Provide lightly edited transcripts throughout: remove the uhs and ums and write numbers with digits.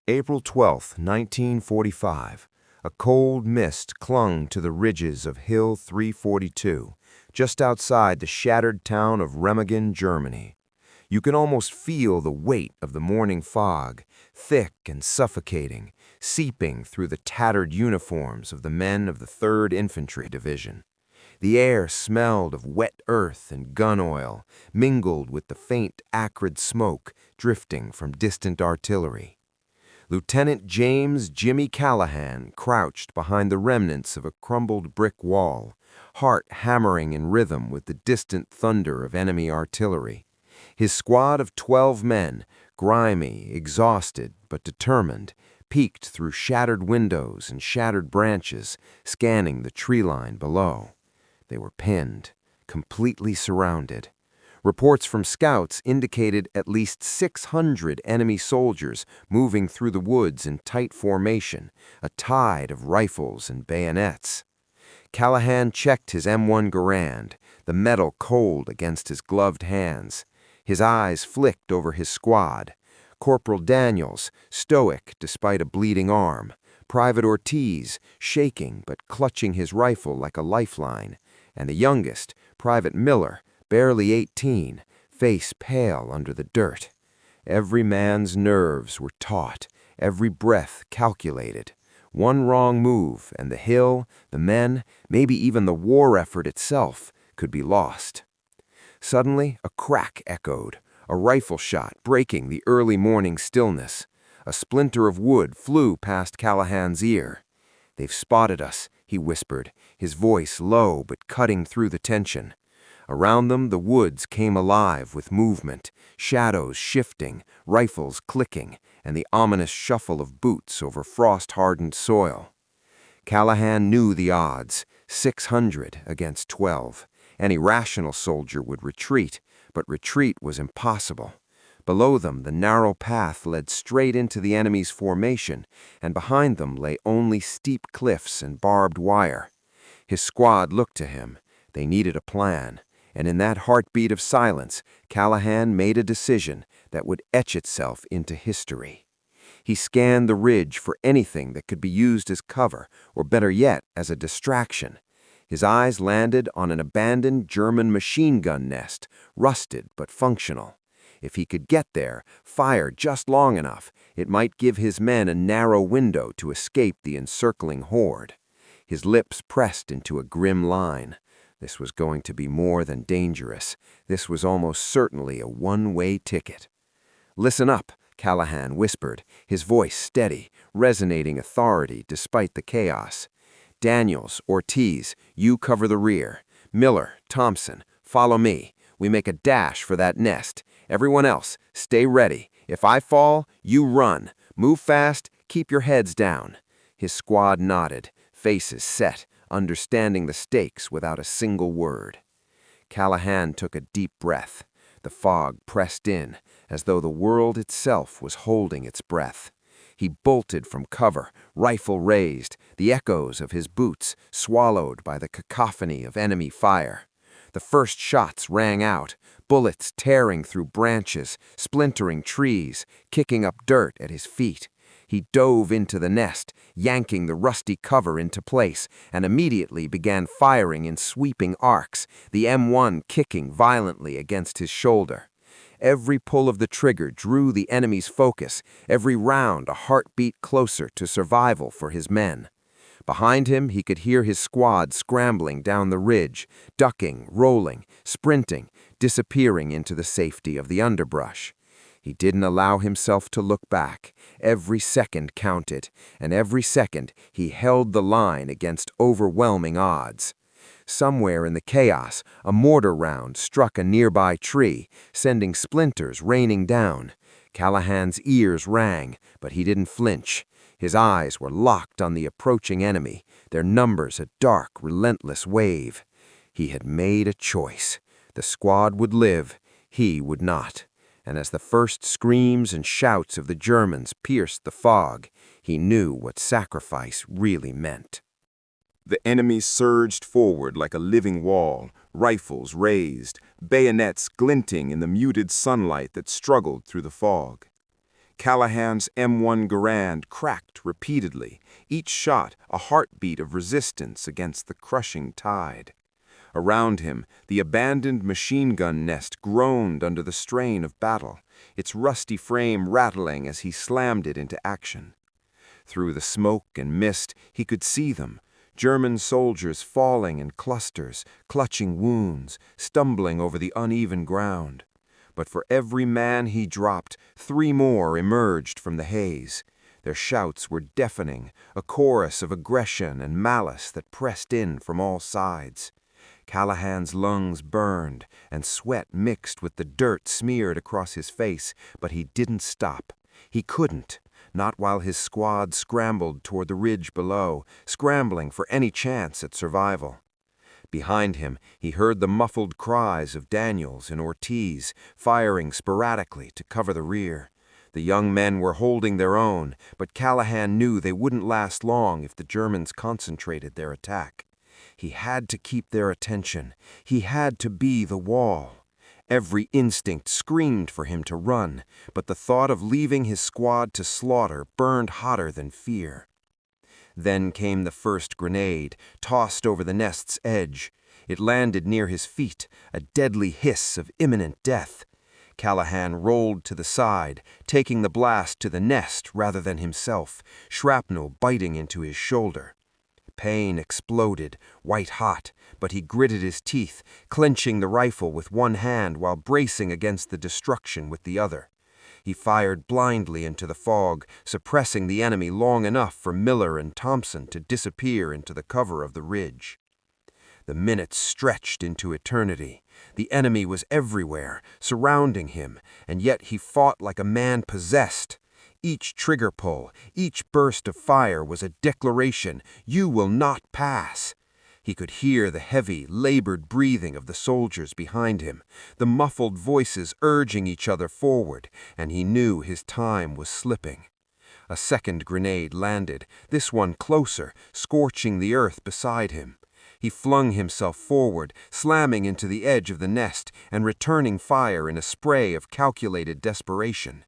April 12, 1945. A cold mist clung to the ridges of Hill 342, just outside the shattered town of Remagen, Germany. You can almost feel the weight of the morning fog, thick and suffocating, seeping through the tattered uniforms of the men of the 3rd Infantry Division. The air smelled of wet earth and gun oil, mingled with the faint, acrid smoke drifting from distant artillery. Lieutenant James "Jimmy" Callahan crouched behind the remnants of a crumbled brick wall, heart hammering in rhythm with the distant thunder of enemy artillery. His squad of 12 men, grimy, exhausted, but determined, peeked through shattered windows and shattered branches, scanning the tree line below. They were pinned, completely surrounded. Reports from scouts indicated at least 600 enemy soldiers moving through the woods in tight formation, a tide of rifles and bayonets. Callahan checked his M1 Garand, the metal cold against his gloved hands. His eyes flicked over his squad. Corporal Daniels, stoic despite a bleeding arm. Private Ortiz, shaking but clutching his rifle like a lifeline. And the youngest, Private Miller, barely 18, face pale under the dirt. Every man's nerves were taut, every breath calculated. One wrong move, and the hill, the men, maybe even the war effort itself, could be lost. Suddenly, a crack echoed, a rifle shot breaking the early morning stillness. A splinter of wood flew past Callahan's ear. "They've spotted us," he whispered, his voice low but cutting through the tension. Around them, the woods came alive with movement, shadows shifting, rifles clicking, and the ominous shuffle of boots over frost-hardened soil. Callahan knew the odds, 600 against 12. Any rational soldier would retreat, but retreat was impossible. Below them, the narrow path led straight into the enemy's formation, and behind them lay only steep cliffs and barbed wire. His squad looked to him. They needed a plan. And in that heartbeat of silence, Callahan made a decision that would etch itself into history. He scanned the ridge for anything that could be used as cover, or better yet, as a distraction. His eyes landed on an abandoned German machine gun nest, rusted but functional. If he could get there, fire just long enough, it might give his men a narrow window to escape the encircling horde. His lips pressed into a grim line. This was going to be more than dangerous. This was almost certainly a one-way ticket. "Listen up," Callahan whispered, his voice steady, resonating authority despite the chaos. "Daniels, Ortiz, you cover the rear. Miller, Thompson, follow me. We make a dash for that nest. Everyone else, stay ready. If I fall, you run. Move fast, keep your heads down." His squad nodded, faces set, understanding the stakes without a single word. Callahan took a deep breath. The fog pressed in, as though the world itself was holding its breath. He bolted from cover, rifle raised, the echoes of his boots swallowed by the cacophony of enemy fire. The first shots rang out, bullets tearing through branches, splintering trees, kicking up dirt at his feet. He dove into the nest, yanking the rusty cover into place, and immediately began firing in sweeping arcs, the M1 kicking violently against his shoulder. Every pull of the trigger drew the enemy's focus, every round a heartbeat closer to survival for his men. Behind him, he could hear his squad scrambling down the ridge, ducking, rolling, sprinting, disappearing into the safety of the underbrush. He didn't allow himself to look back. Every second counted, and every second he held the line against overwhelming odds. Somewhere in the chaos, a mortar round struck a nearby tree, sending splinters raining down. Callahan's ears rang, but he didn't flinch. His eyes were locked on the approaching enemy, their numbers a dark, relentless wave. He had made a choice. The squad would live, he would not. And as the first screams and shouts of the Germans pierced the fog, he knew what sacrifice really meant. The enemy surged forward like a living wall, rifles raised, bayonets glinting in the muted sunlight that struggled through the fog. Callahan's M1 Garand cracked repeatedly, each shot a heartbeat of resistance against the crushing tide. Around him, the abandoned machine gun nest groaned under the strain of battle, its rusty frame rattling as he slammed it into action. Through the smoke and mist, he could see them, German soldiers falling in clusters, clutching wounds, stumbling over the uneven ground. But for every man he dropped, 3 more emerged from the haze. Their shouts were deafening, a chorus of aggression and malice that pressed in from all sides. Callahan's lungs burned, and sweat mixed with the dirt smeared across his face, but he didn't stop. He couldn't, not while his squad scrambled toward the ridge below, scrambling for any chance at survival. Behind him, he heard the muffled cries of Daniels and Ortiz, firing sporadically to cover the rear. The young men were holding their own, but Callahan knew they wouldn't last long if the Germans concentrated their attack. He had to keep their attention. He had to be the wall. Every instinct screamed for him to run, but the thought of leaving his squad to slaughter burned hotter than fear. Then came the first grenade, tossed over the nest's edge. It landed near his feet, a deadly hiss of imminent death. Callahan rolled to the side, taking the blast to the nest rather than himself, shrapnel biting into his shoulder. Pain exploded, white-hot, but he gritted his teeth, clenching the rifle with one hand while bracing against the destruction with the other. He fired blindly into the fog, suppressing the enemy long enough for Miller and Thompson to disappear into the cover of the ridge. The minutes stretched into eternity. The enemy was everywhere, surrounding him, and yet he fought like a man possessed. Each trigger pull, each burst of fire was a declaration, "You will not pass." He could hear the heavy, labored breathing of the soldiers behind him, the muffled voices urging each other forward, and he knew his time was slipping. A second grenade landed, this one closer, scorching the earth beside him. He flung himself forward, slamming into the edge of the nest and returning fire in a spray of calculated desperation.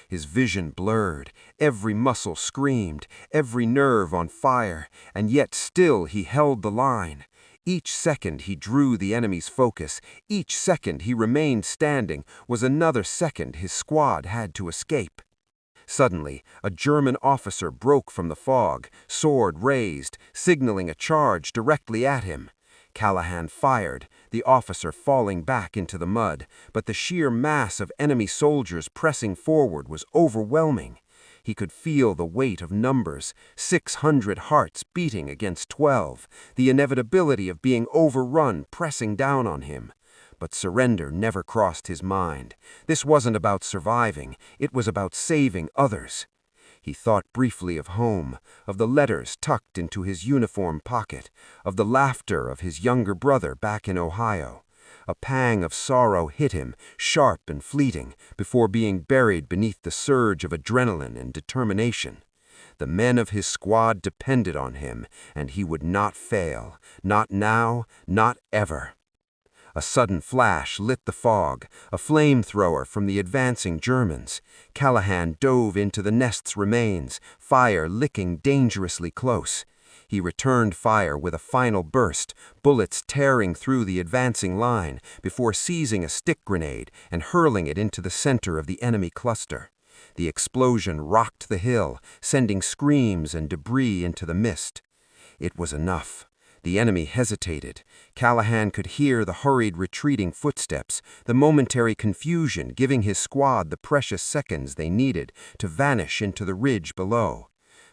His vision blurred, every muscle screamed, every nerve on fire, and yet still he held the line. Each second he drew the enemy's focus, each second he remained standing was another second his squad had to escape. Suddenly, a German officer broke from the fog, sword raised, signaling a charge directly at him. Callahan fired, the officer falling back into the mud, but the sheer mass of enemy soldiers pressing forward was overwhelming. He could feel the weight of numbers, 600 hearts beating against 12, the inevitability of being overrun pressing down on him. But surrender never crossed his mind. This wasn't about surviving, it was about saving others. He thought briefly of home, of the letters tucked into his uniform pocket, of the laughter of his younger brother back in Ohio. A pang of sorrow hit him, sharp and fleeting, before being buried beneath the surge of adrenaline and determination. The men of his squad depended on him, and he would not fail, not now, not ever. A sudden flash lit the fog, a flamethrower from the advancing Germans. Callahan dove into the nest's remains, fire licking dangerously close. He returned fire with a final burst, bullets tearing through the advancing line, before seizing a stick grenade and hurling it into the center of the enemy cluster. The explosion rocked the hill, sending screams and debris into the mist. It was enough. The enemy hesitated. Callahan could hear the hurried retreating footsteps, the momentary confusion giving his squad the precious seconds they needed to vanish into the ridge below.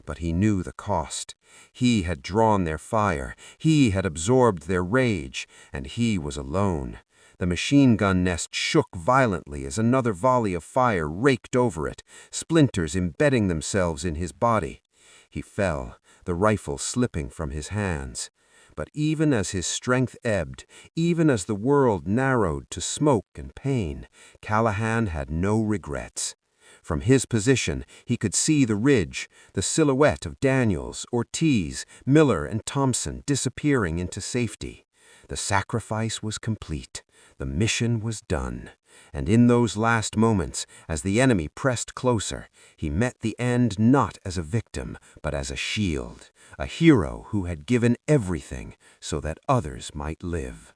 But he knew the cost. He had drawn their fire, he had absorbed their rage, and he was alone. The machine gun nest shook violently as another volley of fire raked over it, splinters embedding themselves in his body. He fell, the rifle slipping from his hands. But even as his strength ebbed, even as the world narrowed to smoke and pain, Callahan had no regrets. From his position, he could see the ridge, the silhouette of Daniels, Ortiz, Miller, and Thompson disappearing into safety. The sacrifice was complete. The mission was done. And in those last moments, as the enemy pressed closer, he met the end not as a victim, but as a shield, a hero who had given everything so that others might live.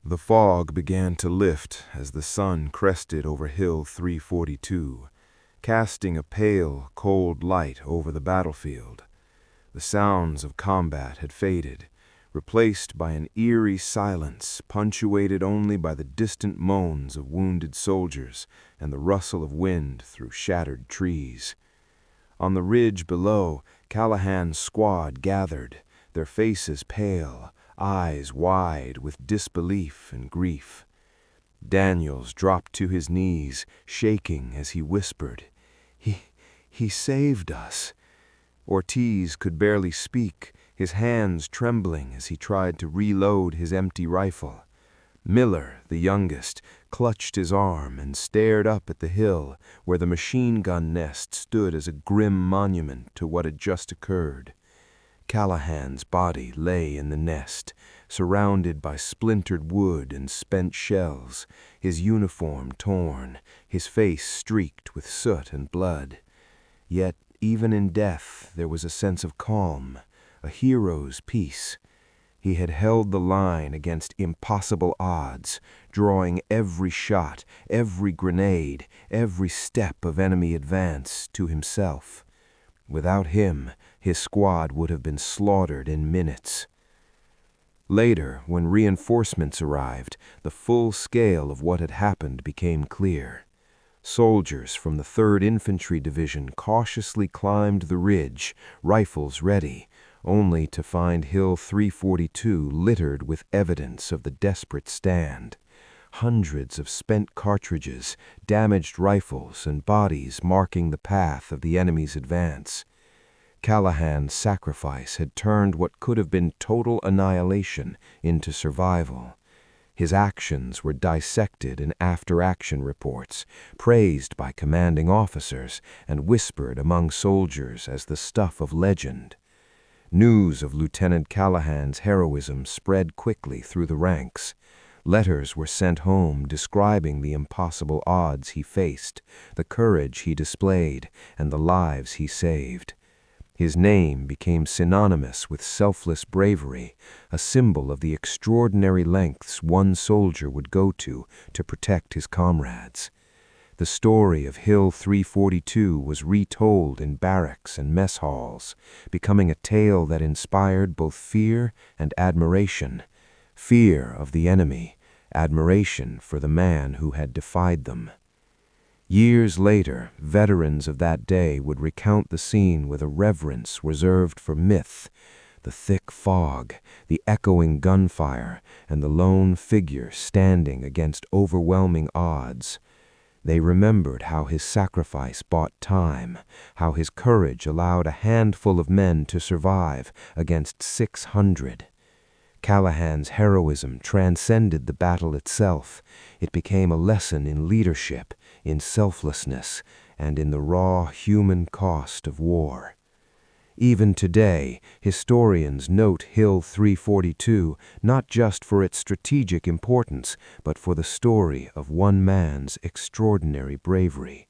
The fog began to lift as the sun crested over Hill 342, casting a pale, cold light over the battlefield. The sounds of combat had faded, replaced by an eerie silence punctuated only by the distant moans of wounded soldiers and the rustle of wind through shattered trees. On the ridge below, Callahan's squad gathered, their faces pale, eyes wide with disbelief and grief. Daniels dropped to his knees, shaking as he whispered, He saved us." Ortiz could barely speak, his hands trembling as he tried to reload his empty rifle. Miller, the youngest, clutched his arm and stared up at the hill where the machine gun nest stood as a grim monument to what had just occurred. Callahan's body lay in the nest, surrounded by splintered wood and spent shells, his uniform torn, his face streaked with soot and blood. Yet, even in death, there was a sense of calm, a hero's peace. He had held the line against impossible odds, drawing every shot, every grenade, every step of enemy advance to himself. Without him, his squad would have been slaughtered in minutes. Later, when reinforcements arrived, the full scale of what had happened became clear. Soldiers from the 3rd Infantry Division cautiously climbed the ridge, rifles ready, only to find Hill 342 littered with evidence of the desperate stand. Hundreds of spent cartridges, damaged rifles, and bodies marking the path of the enemy's advance. Callahan's sacrifice had turned what could have been total annihilation into survival. His actions were dissected in after-action reports, praised by commanding officers, and whispered among soldiers as the stuff of legend. News of Lieutenant Callahan's heroism spread quickly through the ranks. Letters were sent home describing the impossible odds he faced, the courage he displayed, and the lives he saved. His name became synonymous with selfless bravery, a symbol of the extraordinary lengths one soldier would go to protect his comrades. The story of Hill 342 was retold in barracks and mess halls, becoming a tale that inspired both fear and admiration. Fear of the enemy, admiration for the man who had defied them. Years later, veterans of that day would recount the scene with a reverence reserved for myth, the thick fog, the echoing gunfire, and the lone figure standing against overwhelming odds. They remembered how his sacrifice bought time, how his courage allowed a handful of men to survive against 600. Callahan's heroism transcended the battle itself. It became a lesson in leadership, in selflessness, and in the raw human cost of war. Even today, historians note Hill 342 not just for its strategic importance, but for the story of one man's extraordinary bravery.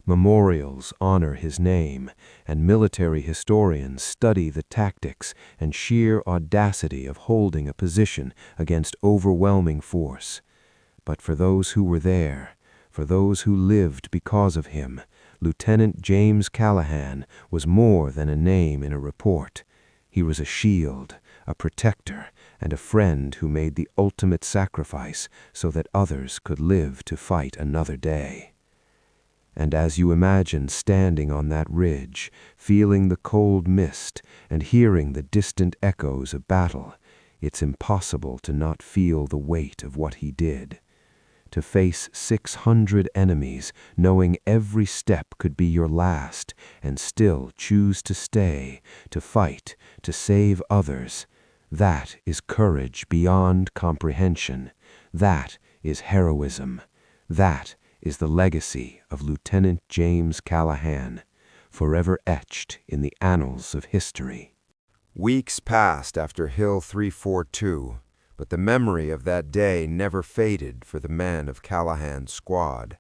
Memorials honor his name, and military historians study the tactics and sheer audacity of holding a position against overwhelming force. But for those who were there, for those who lived because of him, Lieutenant James Callahan was more than a name in a report. He was a shield, a protector, and a friend who made the ultimate sacrifice so that others could live to fight another day. And as you imagine standing on that ridge, feeling the cold mist and hearing the distant echoes of battle, it's impossible to not feel the weight of what he did. To face 600 enemies, knowing every step could be your last, and still choose to stay, to fight, to save others, that is courage beyond comprehension. That is heroism. That is the legacy of Lieutenant James Callahan, forever etched in the annals of history. Weeks passed after Hill 342, But the memory of that day never faded for the men of Callahan's squad.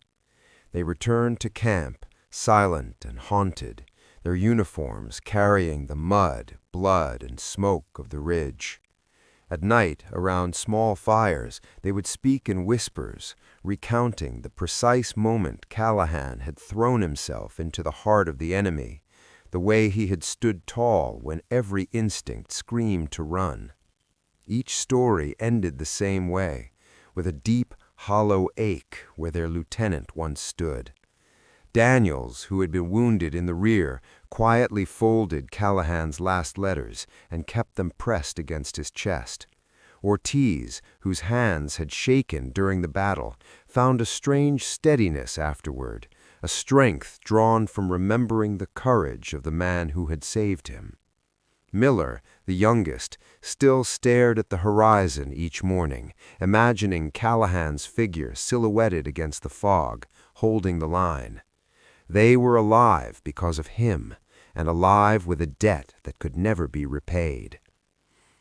They returned to camp, silent and haunted, their uniforms carrying the mud, blood, and smoke of the ridge. At night, around small fires, they would speak in whispers, recounting the precise moment Callahan had thrown himself into the heart of the enemy, the way he had stood tall when every instinct screamed to run. Each story ended the same way, with a deep, hollow ache where their lieutenant once stood. Daniels, who had been wounded in the rear, quietly folded Callahan's last letters and kept them pressed against his chest. Ortiz, whose hands had shaken during the battle, found a strange steadiness afterward, a strength drawn from remembering the courage of the man who had saved him. Miller, the youngest, still stared at the horizon each morning, imagining Callahan's figure silhouetted against the fog, holding the line. They were alive because of him, and alive with a debt that could never be repaid.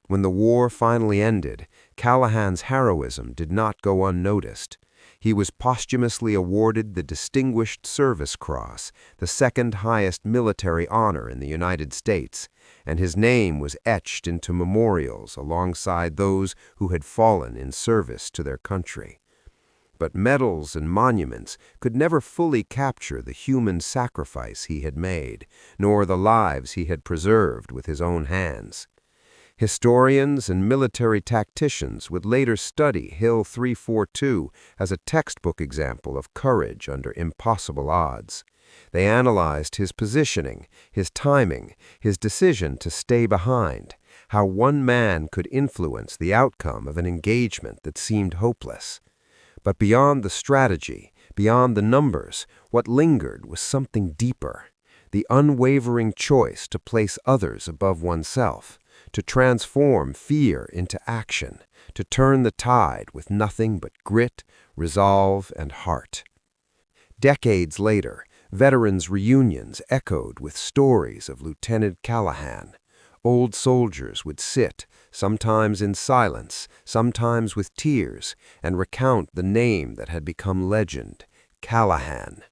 When the war finally ended, Callahan's heroism did not go unnoticed. He was posthumously awarded the Distinguished Service Cross, the second highest military honor in the United States, and his name was etched into memorials alongside those who had fallen in service to their country. But medals and monuments could never fully capture the human sacrifice he had made, nor the lives he had preserved with his own hands. Historians and military tacticians would later study Hill 342 as a textbook example of courage under impossible odds. They analyzed his positioning, his timing, his decision to stay behind, how one man could influence the outcome of an engagement that seemed hopeless. But beyond the strategy, beyond the numbers, what lingered was something deeper, the unwavering choice to place others above oneself, to transform fear into action, to turn the tide with nothing but grit, resolve, and heart. Decades later, veterans' reunions echoed with stories of Lieutenant Callahan. Old soldiers would sit, sometimes in silence, sometimes with tears, and recount the name that had become legend, Callahan.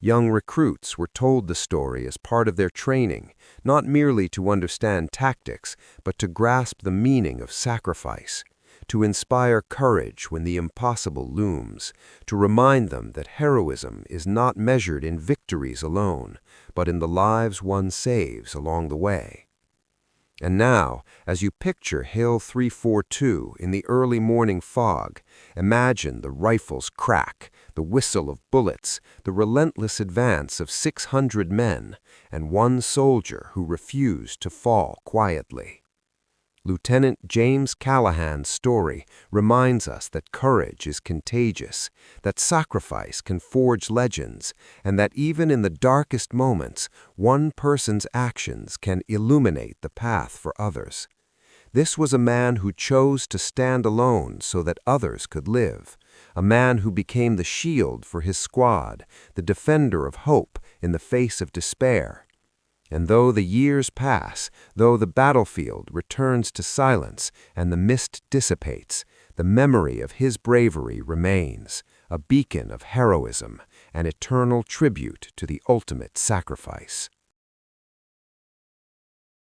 Young recruits were told the story as part of their training, not merely to understand tactics, but to grasp the meaning of sacrifice, to inspire courage when the impossible looms, to remind them that heroism is not measured in victories alone, but in the lives one saves along the way. And now, as you picture Hill 342 in the early morning fog, imagine the rifle's crack, the whistle of bullets, the relentless advance of 600 men, and one soldier who refused to fall quietly. Lieutenant James Callahan's story reminds us that courage is contagious, that sacrifice can forge legends, and that even in the darkest moments, one person's actions can illuminate the path for others. This was a man who chose to stand alone so that others could live, a man who became the shield for his squad, the defender of hope in the face of despair. And though the years pass, though the battlefield returns to silence and the mist dissipates, the memory of his bravery remains, a beacon of heroism, an eternal tribute to the ultimate sacrifice.